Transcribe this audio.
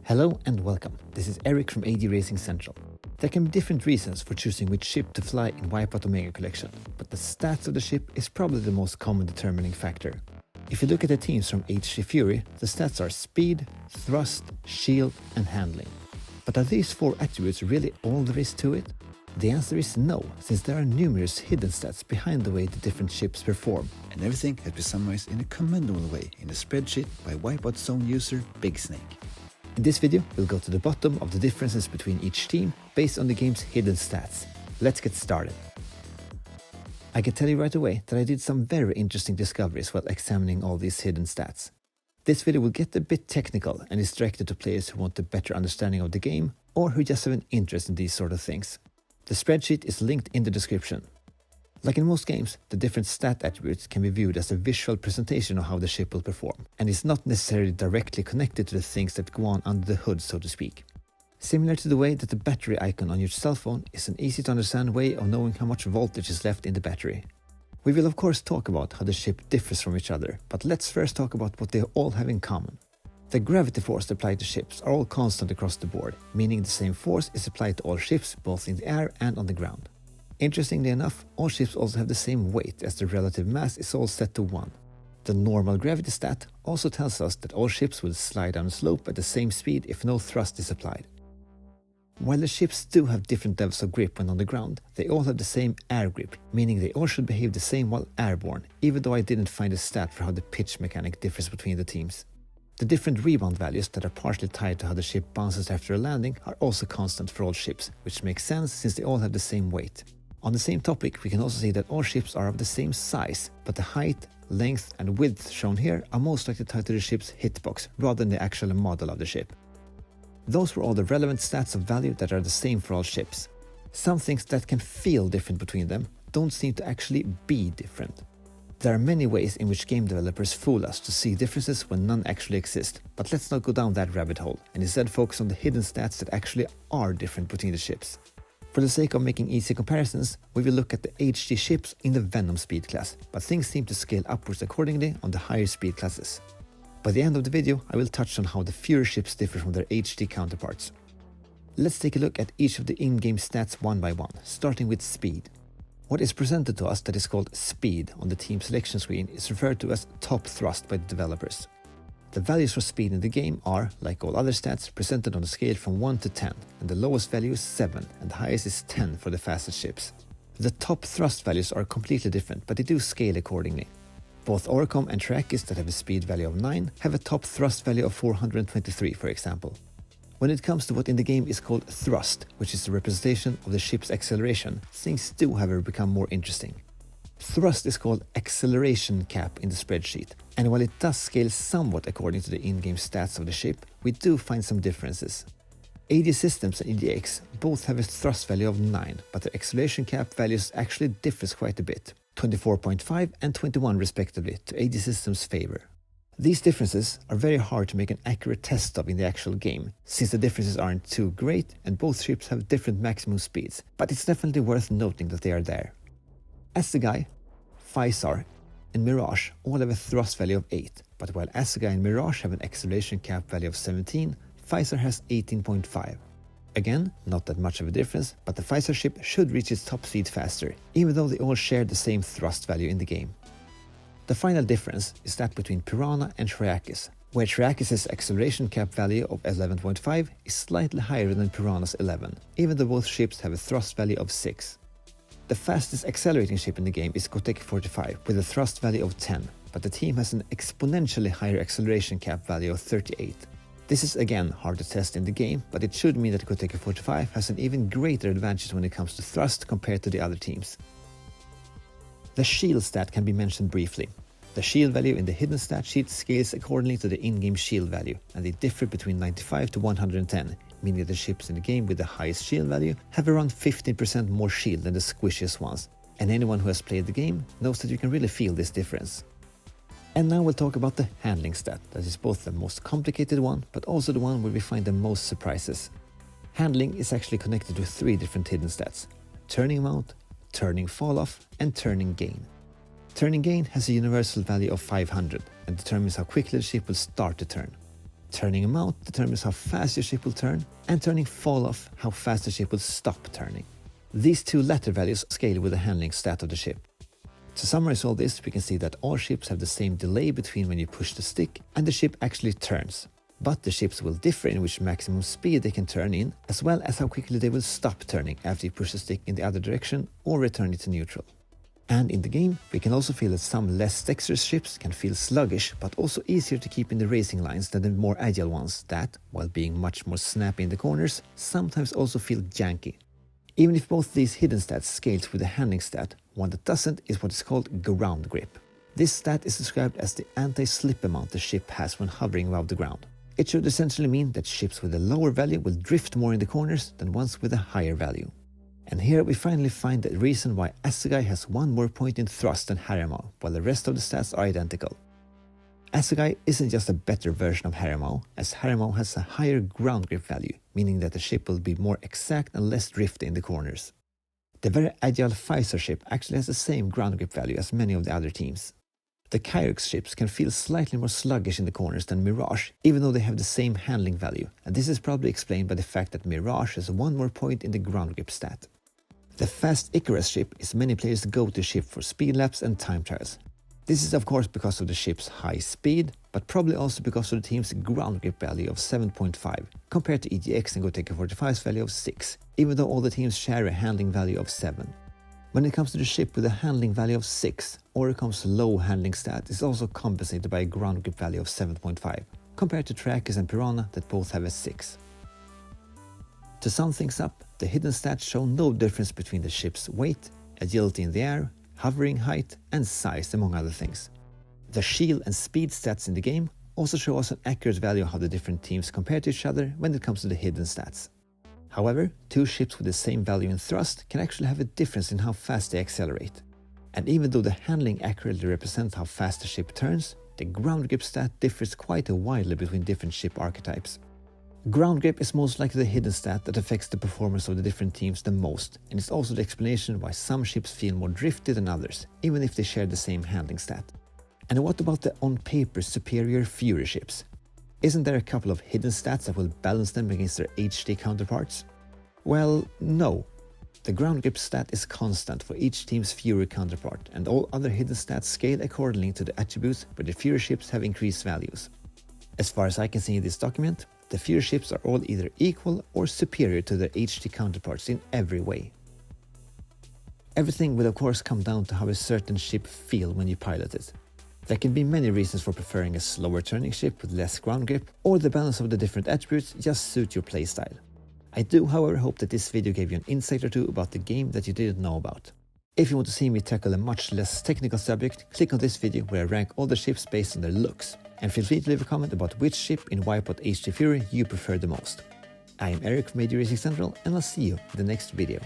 Hello and welcome. This is Eric from AD Racing Central. There can be different reasons for choosing which ship to fly in Wipeout Omega Collection, but the stats of the ship is probably the most common determining factor. If you look at the teams from HG Fury, the stats are speed, thrust, shield and handling. But are these four attributes really all there is to it? The answer is no, since there are numerous hidden stats behind the way the different ships perform. And everything has been summarized in a commendable way in a spreadsheet by Wipeout Zone user Big Snake. In this video, we'll go to the bottom of the differences between each team based on the game's hidden stats. Let's get started. I can tell you right away that I did some very interesting discoveries while examining all these hidden stats. This video will get a bit technical and is directed to players who want a better understanding of the game or who just have an interest in these sort of things. The spreadsheet is linked in the description. Like in most games, the different stat attributes can be viewed as a visual presentation of how the ship will perform, and is not necessarily directly connected to the things that go on under the hood, so to speak. Similar to the way that the battery icon on your cell phone is an easy to understand way of knowing how much voltage is left in the battery. We will of course talk about how the ship differs from each other, but let's first talk about what they all have in common. The gravity force applied to ships are all constant across the board, meaning the same force is applied to all ships both in the air and on the ground. Interestingly enough, all ships also have the same weight as the relative mass is all set to 1. The normal gravity stat also tells us that all ships will slide down a slope at the same speed if no thrust is applied. While the ships do have different levels of grip when on the ground, they all have the same air grip, meaning they all should behave the same while airborne, even though I didn't find a stat for how the pitch mechanic differs between the teams. The different rebound values that are partially tied to how the ship bounces after a landing are also constant for all ships, which makes sense since they all have the same weight. On the same topic, we can also see that all ships are of the same size, but the height, length and width shown here are most likely tied to the ship's hitbox rather than the actual model of the ship. Those were all the relevant stats of value that are the same for all ships. Some things that can feel different between them don't seem to actually be different. There are many ways in which game developers fool us to see differences when none actually exist, but let's not go down that rabbit hole and instead focus on the hidden stats that actually are different between the ships. For the sake of making easy comparisons, we will look at the HG ships in the Venom speed class, but things seem to scale upwards accordingly on the higher speed classes. By the end of the video, I will touch on how the Fury ships differ from their HG counterparts. Let's take a look at each of the in-game stats one by one, starting with speed. What is presented to us that is called speed on the team selection screen is referred to as top thrust by the developers. The values for speed in the game are, like all other stats, presented on a scale from 1 to 10, and the lowest value is 7 and the highest is 10 for the fastest ships. The top thrust values are completely different, but they do scale accordingly. Both Oricom and Trackis that have a speed value of 9 have a top thrust value of 423, for example. When it comes to what in the game is called thrust, which is the representation of the ship's acceleration, things do however become more interesting. Thrust is called acceleration cap in the spreadsheet, and while it does scale somewhat according to the in-game stats of the ship, we do find some differences. AD Systems and EDX both have a thrust value of 9, but their acceleration cap values actually differs quite a bit, 24.5 and 21 respectively, to AD Systems' favor. These differences are very hard to make an accurate test of in the actual game, since the differences aren't too great and both ships have different maximum speeds, but it's definitely worth noting that they are there. Assegai, Phisar and Mirage all have a thrust value of 8, but while Assegai and Mirage have an acceleration cap value of 17, Phisar has 18.5. Again, not that much of a difference, but the Phisar ship should reach its top speed faster, even though they all share the same thrust value in the game. The final difference is that between Piranha and Trackis, where Trackis' acceleration cap value of 11.5 is slightly higher than Piranha's 11, even though both ships have a thrust value of 6. The fastest accelerating ship in the game is Koteki 45 with a thrust value of 10, but the team has an exponentially higher acceleration cap value of 38. This is again hard to test in the game, but it should mean that Koteki 45 has an even greater advantage when it comes to thrust compared to the other teams. The shield stat can be mentioned briefly. The shield value in the hidden stat sheet scales accordingly to the in-game shield value, and they differ between 95 to 110, meaning that the ships in the game with the highest shield value have around 15% more shield than the squishiest ones, and anyone who has played the game knows that you can really feel this difference. And now we'll talk about the handling stat, that is both the most complicated one, but also the one where we find the most surprises. Handling is actually connected to 3 different hidden stats: turning amount, turning fall-off, and turning gain. Turning gain has a universal value of 500 and determines how quickly the ship will start to turn. Turning amount determines how fast your ship will turn, and turning fall off how fast the ship will stop turning. These two latter values scale with the handling stat of the ship. To summarize all this, we can see that all ships have the same delay between when you push the stick and the ship actually turns. But the ships will differ in which maximum speed they can turn in, as well as how quickly they will stop turning after you push the stick in the other direction or return it to neutral. And in the game, we can also feel that some less dexterous ships can feel sluggish, but also easier to keep in the racing lines than the more agile ones that, while being much more snappy in the corners, sometimes also feel janky. Even if both these hidden stats scales with the handling stat, one that doesn't is what is called ground grip. This stat is described as the anti-slip amount the ship has when hovering above the ground. It should essentially mean that ships with a lower value will drift more in the corners than ones with a higher value. And here we finally find the reason why Assegai has one more point in thrust than Haramau, while the rest of the stats are identical. Assegai isn't just a better version of Haramau, as Haramau has a higher ground grip value, meaning that the ship will be more exact and less drifty in the corners. The very agile Pfizer ship actually has the same ground grip value as many of the other teams. The Kyrix ships can feel slightly more sluggish in the corners than Mirage, even though they have the same handling value, and this is probably explained by the fact that Mirage has one more point in the ground grip stat. The fast Icarus ship is many players' go-to ship for speed laps and time trials. This is of course because of the ship's high speed, but probably also because of the team's ground grip value of 7.5, compared to EGX and Goteka 45's value of 6, even though all the teams share a handling value of 7. When it comes to the ship with a handling value of 6, Oricom's low handling stat is also compensated by a ground grip value of 7.5, compared to Trackers and Piranha that both have a 6. To sum things up, the hidden stats show no difference between the ship's weight, agility in the air, hovering height, and size, among other things. The shield and speed stats in the game also show us an accurate value of how the different teams compare to each other when it comes to the hidden stats. However, two ships with the same value in thrust can actually have a difference in how fast they accelerate. And even though the handling accurately represents how fast the ship turns, the ground grip stat differs quite widely between different ship archetypes. Ground grip is most likely the hidden stat that affects the performance of the different teams the most, and it's also the explanation why some ships feel more drifty than others, even if they share the same handling stat. And what about the on-paper superior Fury ships? Isn't there a couple of hidden stats that will balance them against their HD counterparts? Well, no. The ground grip stat is constant for each team's Fury counterpart, and all other hidden stats scale accordingly to the attributes where the Fury ships have increased values. As far as I can see in this document, the Fury ships are all either equal or superior to their HD counterparts in every way. Everything will of course come down to how a certain ship feels when you pilot it. There can be many reasons for preferring a slower turning ship with less ground grip, or the balance of the different attributes just suit your playstyle. I do however hope that this video gave you an insight or two about the game that you didn't know about. If you want to see me tackle a much less technical subject, click on this video where I rank all the ships based on their looks. And feel free to leave a comment about which ship in Wipeout HD Fury you prefer the most. I am Eric from AD Racing Central, and I'll see you in the next video.